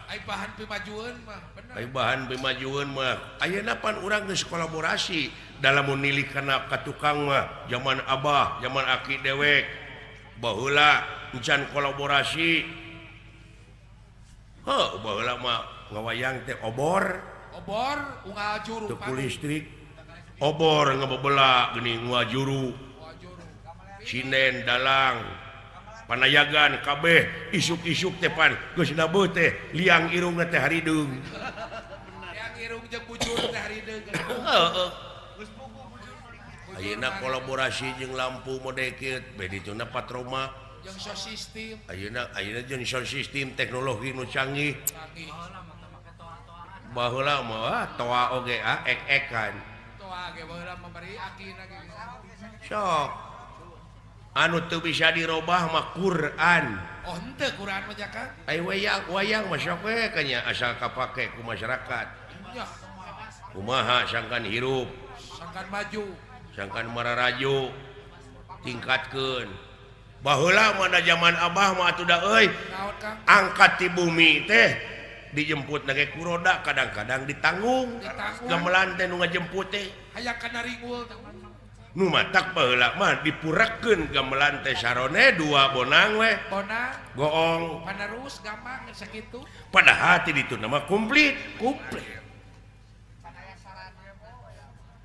ai bahan pemajuan mah bener ai bahan pemajuan mah ayeuna pan urang geus kolaborasi dalam menilih kana ka tukang mah zaman abah zaman aki dewek baheula encan kolaborasi baheula mah ngawayang teh obor unggal juru tuku listrik obor ngabebeula geuning ngajuru sinden dalang panayagan kabeh isuk-isuk teh pan geus nabeut teh liang irungna teh harideung yang irung jeung bujur teh harideung heeh ayeuna kolaborasi jeung lampu modeket bedituna patroma jeung sound system ayeuna jeung sound system teknologi nu canggih baheula mah toa oge ek-ekan toa ge baheula memberi akina ge sok anu teu bisa dirobah mah Quran oh henteu Quran mah jaka ai wayang mah sok we kanya asal kapake ku masyarakat ya kumaha sangkan hirup sangkan maju sangkan mararajo tingkatkeun baheula mah da zaman abah mah atuh da euy naon Kang angkat ti bumi teh dijemput nage ku roda kadang-kadang ditanggung gamelan teh nu ngajemput teh hayang kana ringul nu matak baheula mah dipurekeun gamelan teh sarone dua bonang we bonang goong panerus gampang sakitu padahal ti ditu nama komplit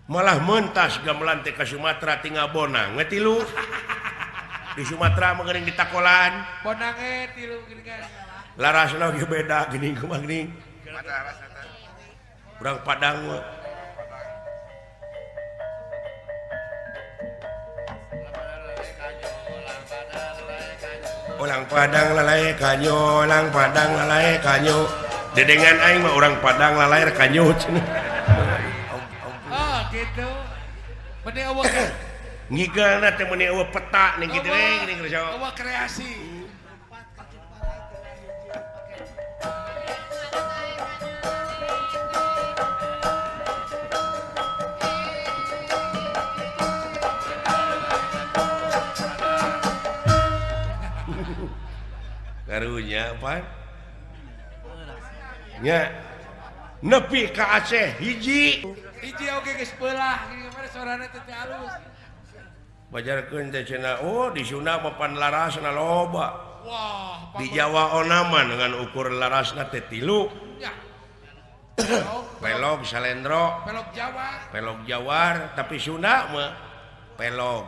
malah mentas gamelan teh ka Sumatera tinggal bonang we tilu di Sumatera mah geuning ditakolan bonang tilu gini kan larasna ge beda geuning kumaha geuning urang Padang mah orang Padang lalai kanyo orang Padang lalai kanyo dedengan aing mah orang Padang lalai kanyo oh gitu bener eueuh ngigana teh meuni eueuh peta ning kitu we geuning kerja eueuh kreasi karunya apa nya nepi ka Aceh hiji oge geus beulah gimana suarana teh halus bajarkeun teh cenah oh di Sunda mah pan larasna loba wah di Jawa onaman dengan ukur larasna teh 3 ya pelog salendro pelog jawar tapi Sunda mah pelog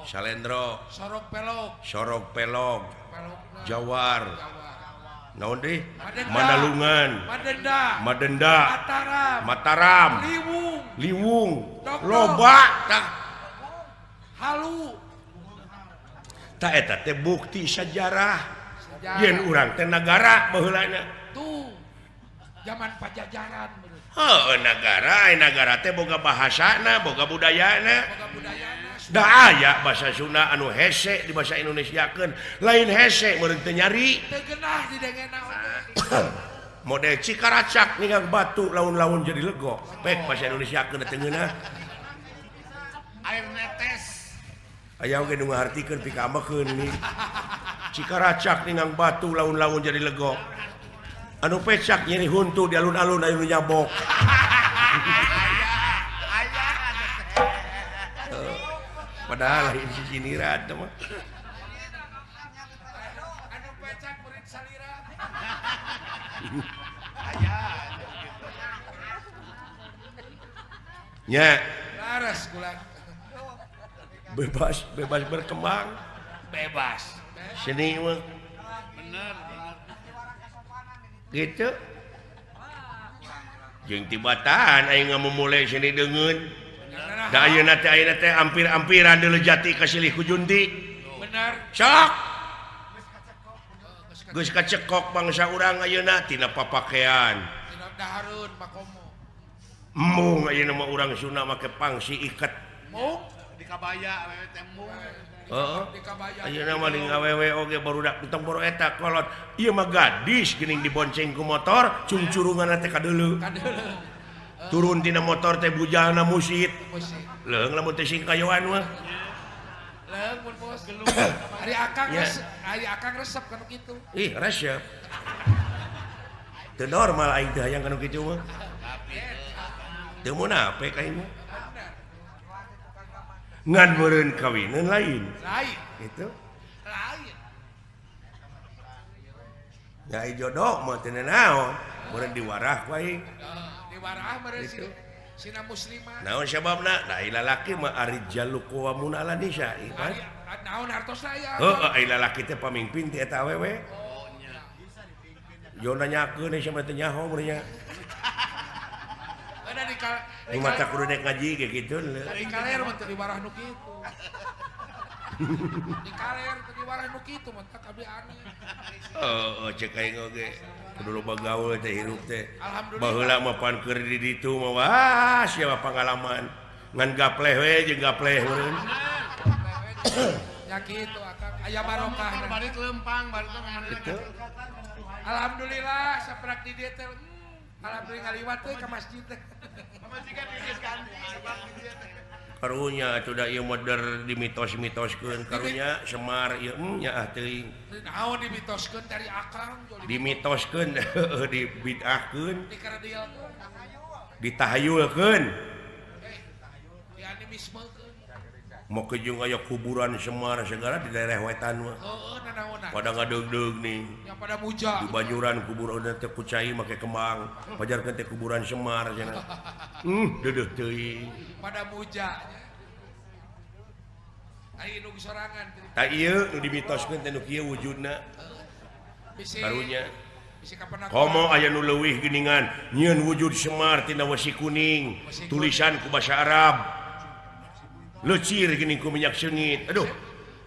salendro sorok pelog jawar naon deui Mandalungan Madenda Mataram Liwung loba tah halu ta eta teh bukti sejarah yen urang teh nagara baheulana tuh zaman pajajaran nagara teh boga bahasana boga budayana Da aya bahasa Sunda anu hese di bahasa Indonesiakeun lain hese meureun teu nyari Teu geunah didengena oge. model cikaracak ningang batu laun-laun jadi lego pek bahasa Indonesiakeun teu ngeunah Air netes. aya oge nu ngahartikeun pikamekeun ni cikaracak ningang batu laun-laun jadi lego anu pecak nyeri huntu di alun-alun aya nu nyabok padahal lain si sinirad mah Anu pecak murid salira. nya Laras kulan. bebas berkembang Bebas. seni mah Bener. gitu jeung tibatan aing ngamumule seni deungeun da ayeuna teh ampir-ampiran deuleu jati kasilih ku Junti Bener. sok geus kacekok bangsa urang ayeuna tina papakean Tina dahareun makomo. embung ayeuna mah urang Sunda make pangsi iket Mung Di kabaya wewe tembung. heeh di kabaya. ayeuna mah ning awewe oge barudak entong baru eta kolot ieu mah gadis geuning dibonceng ku motor cungcurunganna teh kadeuleu Kadeuleu. turun tina motor teh bujana musit Musik. leung lamun teh sing kayoan mah Leung mun bos gelung. Ari akang resep kana kitu. ih resep teu normal aing teh hayang kana kitu mah teu munafik aing mah ngan meureun kawineun lain Lain. gitu Lain. ya jodoh mah teu naon meureun diwarah ku aing Di warah meureun sina muslimah. naon sababna da lalaki mah ari jaluku wa munala nisa kan Ari naon hartos saya. heuh ai lalaki teh pamimpin ti eta awewe yo nanyakeun sama teh nyaho meureun nya Ada nu mata kudu dek ngaji ge kitu di kaler mah teu di warah nu kitu. Di kaler teu di warah nu kitu mah tak abi aneh. cek aing oge kudu loba gaul teh hirup teh Alhamdulillah. baheula mah pan keur di ditu mah wah sia pengalaman ngan gapleh we jeung gapleh meureun Ya kitu akang aya barokahna. Bari lempang, bari gitu Alhamdulillah saperak di dieu teh. Alhamdulillah ngaliwat teh ka masjid teh. Majikan geus ganti sebab di dieu teh. karunya sudah ieu modern dimitos-mitoskeun karunya Semar ieu nya ah teuing Naon dimitoskeun dari akang joli dimitoskeun dibid'ahkeun dikaredeulkeun. ditahayulkeun Di animismekeun. mau kejung aya kuburan Semar segala di daerah wetan mah Heueuh nanaonna. pada ngadeug-deug nih Yang pada muja. di Bajuran kuburan teh kucai make kembang pajarkeun teh kuburan Semar cenah deudeuh teuing Pada muja. Ari nu sorangan teh. ta ieu nu dimitoskeun teh nu kieu wujudna Bisi karunya bisi kapan komo aya nu leuwih geuningan nyieun wujud Semar tina wesi kuning tulisan ku basa Arab leucir geuning ku minyak seungit aduh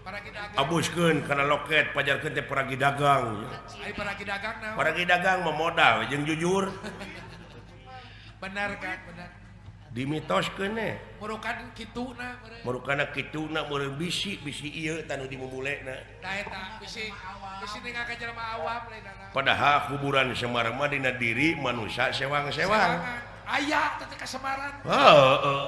para kidagang. abuskeun kana loket pajarkeun teh paragi dagang Ari para kidagang naon? paragi dagang mah modal jeung jujur Benar kan, benar. dimitoskeun teh Murukan kituna meureun. marukana kituna meureun bisi ieu tanu dimumulena Da eta bisi ninga ka jelema awam lainana. padahal kuburan Semar mah dina diri manusia sewang-sewang Aya teh kasemaran. heeh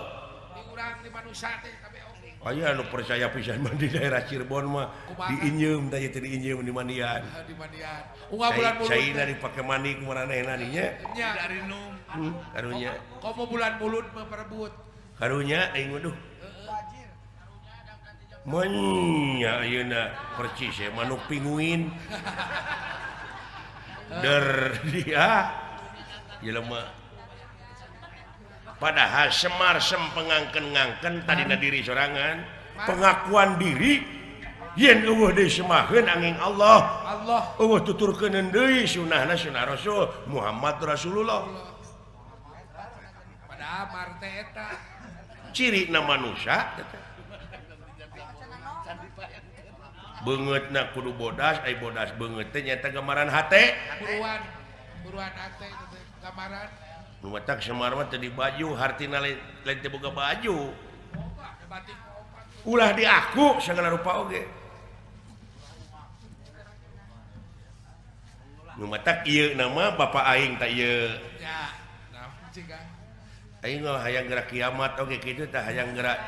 Di urang di manusia teh kabeh oge. aya nu percaya pisan mah di daerah Cirebon mah Kumaha? diinjeum teh teh diinjeum di mandian Di mandian. Unggah bulan mulut. caina dipake mandi ku maranehna nya Nya. Dari num. karunya Komo bulan mulut mah perebut. karunya aing waduh Manya ayeuna percis ya manuk pinguin. Der dia jelema. Padahal Semar sempengangken-ngangken tadina diri sorangan, pengakuan diri yen eueuh deui semaheun angin Allah. Allah Eueuh tuturkeun deui sunahna sunah Rasul Muhammad Rasulullah. pada marte eta. Cirina manusia beungeutna kudu bodas, ai bodas beungeut teh nyaeta gambaran hate. Buruan ate teh gambaran. Nu matak Semar mah teu di baju, hartina lain teh boga baju. Batik opat. ulah di aku segala rupa oge nu matak ieu nama bapak aing tak ieu ya nah ciga aing mah hayang gerak kiamat oge kitu tah hayang gerak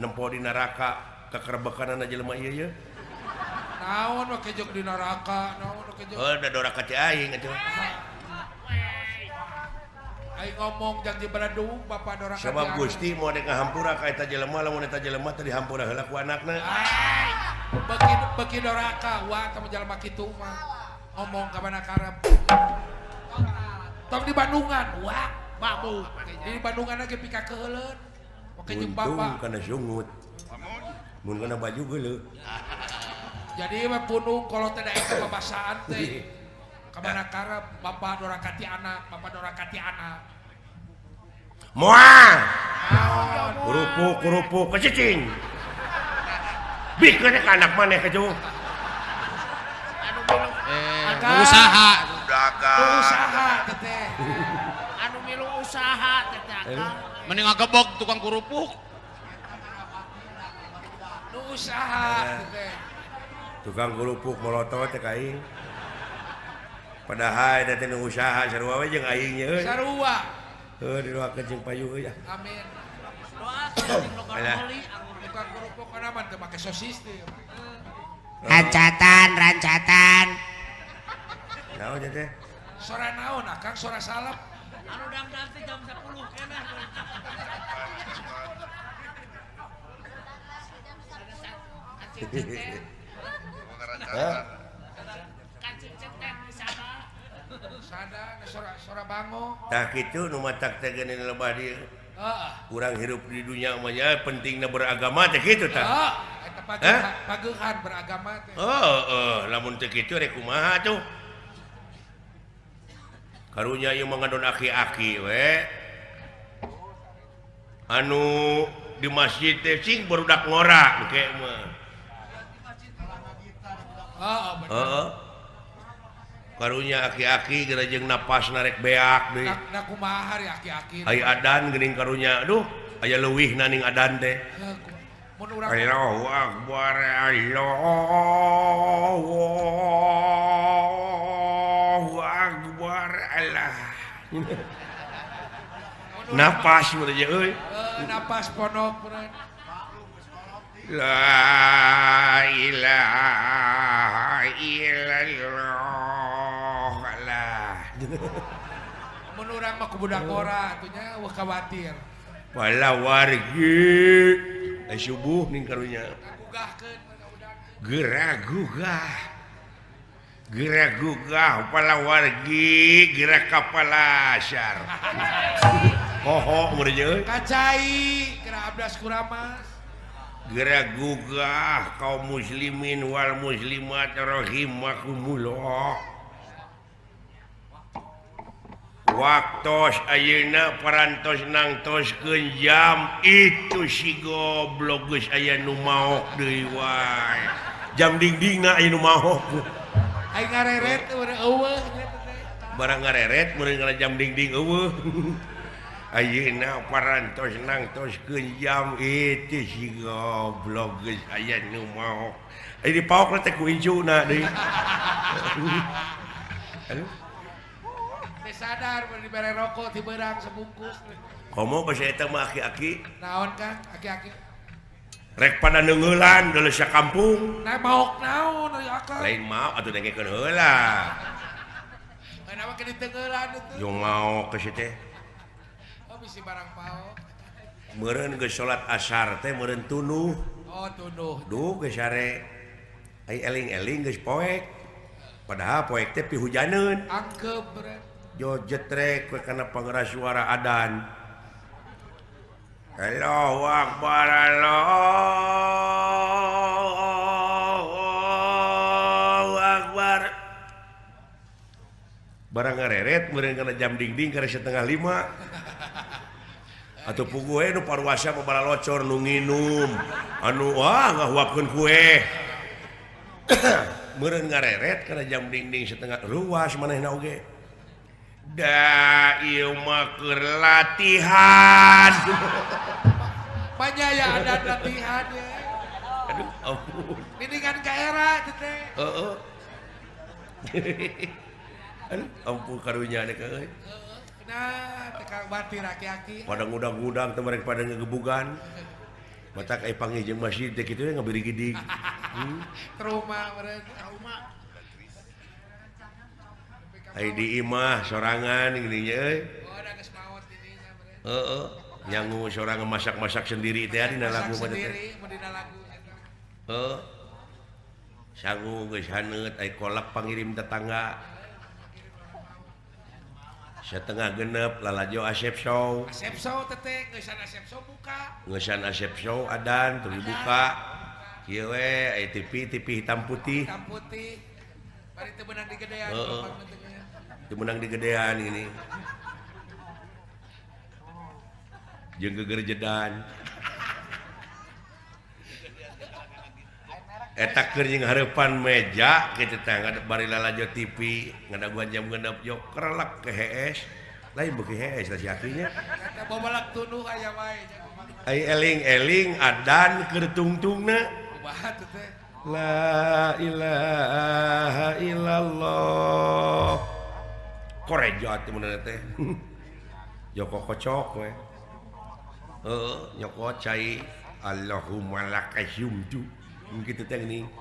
nempo di neraka kekerbekanana jelema ieu ye naon we kejog di neraka naon we kejog oh da doraka ti aing atuh aing ngomong janji Bandung bapak doraka sabab Gusti mau dek ngahampura ka eta jelema lamun eta jelema teh dihampura heula ku anakna beki doraka wah teu jelema kitu mah ngomong ka mana karep tong di Bandungan wah babu di Bandungan ge pika keuleun oke jeung bapak untung kana sungut mun kana baju geuleuh jadi mah punung kalau teh daek babasaan teh ka mana karep bapak dorakati anak moal kurupuk kecicing bikeun ka anak maneh keju usaha usaha teh anu milu usaha teh mending ngagebog tukang kurupuk nu usaha teh tukang kurupuk molotot teh ka aing padahal eta teh nu usaha sarua we jeung aing nya euy sarua didoakeun jeung payu euy amin doa sing logar Alah. beli tukang kerupuk kana mah teu make sosis teh rancatan naon teh sora naon akang sora salep anu dangdang teh jam 10 keneh kancing cetek di sana sada sora bango tah kitu nu matak teh geuning lebah dieu heeh urang hirup di dunia mah nya pentingna beragama teh kitu tah eta pageuhan beragama teh lamun teu kitu rek kumaha tuh karunya ieu mangadon aki-aki we anu di masjid teh cing barudak ngora engke mah bener karunya aki-aki geura jeung napasna rek beak deui na kumaha ari aki-aki aya adan geuning karunya aduh aya leuwihna ning adan teh mun urang Allahu akbar Allahu akbar Allah napas meureun je euy napas ponok bener la ilaha illallah Allah mun urang mah kubudak ora atunya wah khawatir bala wargi subuh ning karunya gugahkeun budak gerah-gugah pala wargi gerak kapala syar koho meureun kacai kira abdas kuramas gerah-gugah kaum muslimin wal muslimat rahimakumullah waktos ayeuna parantos nangtoskeun jam itu si goblok geus aya nu maok deui wae jam dingdingna aya nu maok aing ngareret urang eueuh barang ngareret meureun ngaran jam dingding eueuh ayeuna parantos nangtoskeun jam itu si goblok geus aya nu maok aya dipaok teh ku incuna deui aduh teh sadar bari dibere rokok ti beurang sebungkus komo basa eta mah aki-aki naon Kang aki-aki rek pada neungeulan geuleuh sakampung nah maok naon aya akang lain mau atuh dengekeun heula kana mah ke ditengeulan itu yung mau ke situ teh oh bisi barang paok meureun geus salat asar teh meureun tunuh oh tunuh duh geus sare ai eling-eling geus poek padahal poek teh pihujaneun angkep berat jojet rek we kana pangeras suara adan Allahu akbar Allahu akbar barang ngareret meureun kana jam dingding kana 4:30 atuh pugu we nu paruasa mah locor nu nginum anu ngahuapkeun kue meureun ngareret kana jam dingding 1:30 ruas manehna oge da ieu mah keur latihan banyak ya ada latihan ya Ampun. Mendingan ke era teh. Heeh. Ampun karunya nih Kang. Nah, tekang batir aki-aki. Pada ngudang-ngudang teh mereka pada ngegebugan. Matak ai panggih jeung masjid teh kitu ngabiri gidig. Trauma meureun. Trauma. Ai di imah sorangan gini nya euy. Oh, ada geus maot ini meureun. Heeh. Nyangu sorangan masak-masak sendiri teh dina lagu mah teh. Sendiri dina lagu. Heeh. Sangu geus haneut ai kolak pangirim tetangga. Setengah genep lalajo Asep Show. Asep Show teteh, ngeusan Asep Show buka. Ngeusan Asep Show adan tuluy buka. Kieu we aya TV hitam putih. Hitam putih. Bari teu beunang di gedean. Heeh. Teu beunang di gedean ini. Jeung gegerjedan. Eta keur jeung hareupan meja kitu teh bari lalajo TV ngadaguan jam genep yo kerelek ke hees. Lain beuki hees tah si akinya. Eta bobalak tunduh aya wae. Ai eling-eling adan keur tungtungna. Kumaha teh teh? La ilaha illallah. Koreja teh mun teh. Joko kocok we. Heeh, nyoko cai Allahumma lakasyumtu. Kitu teh geuning.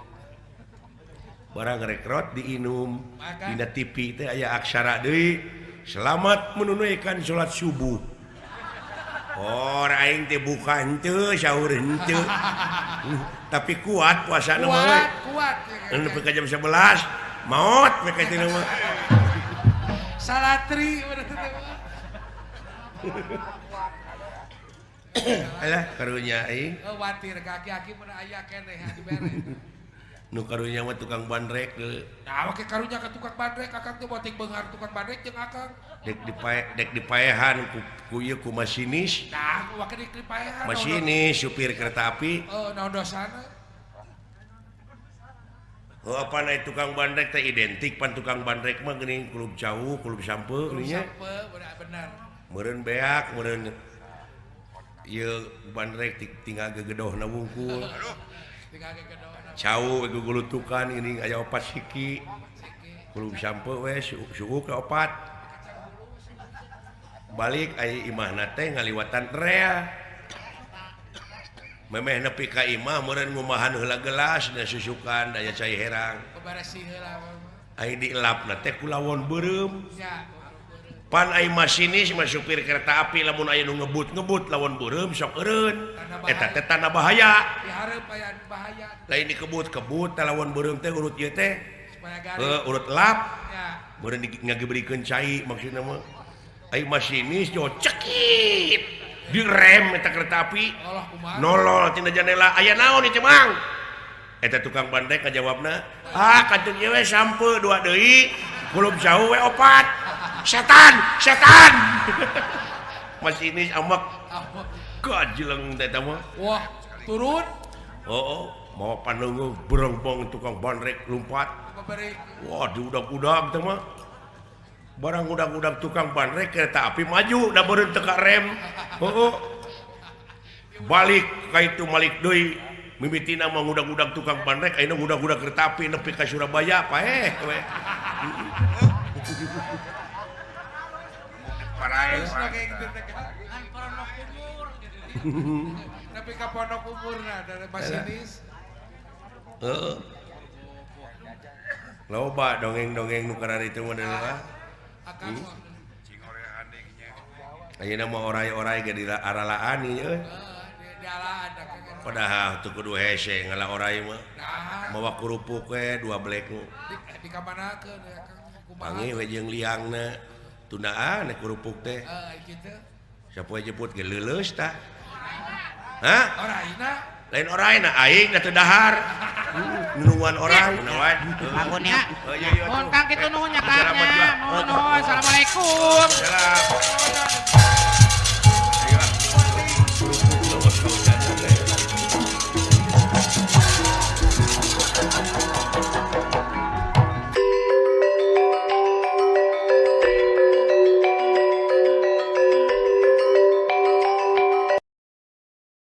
Barang rekrot diinum dina TV teh aya aksara deui. Selamat menunaikan salat subuh. Oh, aing teh buka henteu, saur henteu. Tapi kuat puasana mah we. Kuat. Nepi ka jam 11 maot we ka tina mah. Salatri bener teh. Alah karunya aing. Watir kaki-kaki mun aya keneh dibere. Nu karunya mah tukang bandrek deui. Nah, make karunya ka tukang bandrek akang teh boting beunghar tukang bandrek jeung akang. Dek dipaehan ku ieu ku masinis. Nah, wake dipaehan. Masinis supir kereta api. Oh, naon dosana? Oh, apa naik tukang bandrek teh identik pan tukang bandrek mah geuning klub jauh, klub sampe geuning nya. Sampe bener. Meureun beak, meureun ieu bandrek tinggal gegedohna wungkul. Tinggal gegedona. Cau gugulutukan ini aya opat siki. Klub sampe we suuk ka opat. Balik aya imahna teh ngaliwatan rea. Memeh nepi ka imah meureun ngumahan heula gelas dan susukan daya cai herang. Bebaresi heula. Ai dielapna teh ku lawon beureum. Ya. Pan ai masinis mah supir kereta api lamun aya nu ngebut-ngebut lawan beureum sok eureun. Eta teh tanda bahaya. Dihareup aya bahaya. Lain dikebut-kebut teh lawan beureum teh urut ieu teh. Supaya garing. Urut lap. Ya. Meureun ngagebrikeun cai maksudna mah. Ai masinis jo cekit. Direm eta kereta api. Allah kumaha. Nolol tina jendela. Aya naon ieu Mang? Eta tukang bandrek ngajawabna, "Ah, kantun ieu we sampe 2 deui, kulub jauh we 4. Setan, setan." Masinis amak kajileng teh eta mah. Wah, turun. Oh, mau paneungeun berengbong tukang bandrek lompat. Memberi Wah, diudag-udag teh mah. Barang udag-udag tukang bandrek kereta api maju da beureun teu ka rem. Heeh. Balik ka itu malik deui. Mimitina mah ngudag-udag tukang bandrek, ayeuna ngudag-udag kereta api nepi ka Surabaya paeh we. Parae. kayak gitu teh. Kan pondok umur. Tapi ka pondok umurna dari masinis. Heeh. Loba dongeng-dongeng nu karari teh mah deuleuh. Akang Ayeuna mah orai-orai ge di aralaan ieu. di alaan da kagak. Padahal teu kudu hese ngala orai mah. Nah, Mawa kerupuk we 2 blek nu. di kamanakeun ya Kang. Kumaha? Pangi we jeung liangna. Tundaan kerupuk teh. Kitu. Sapoe jeput ge leuleus tah. Hah? Oraina Lain oraina aing da teu dahar. Nunuan orang nawan. Bangunnya. Oh iya iya. Mohon Kang kitu nuhun nya Kang. Assalamualaikum. Nuhun. Assalamualaikum. Salam.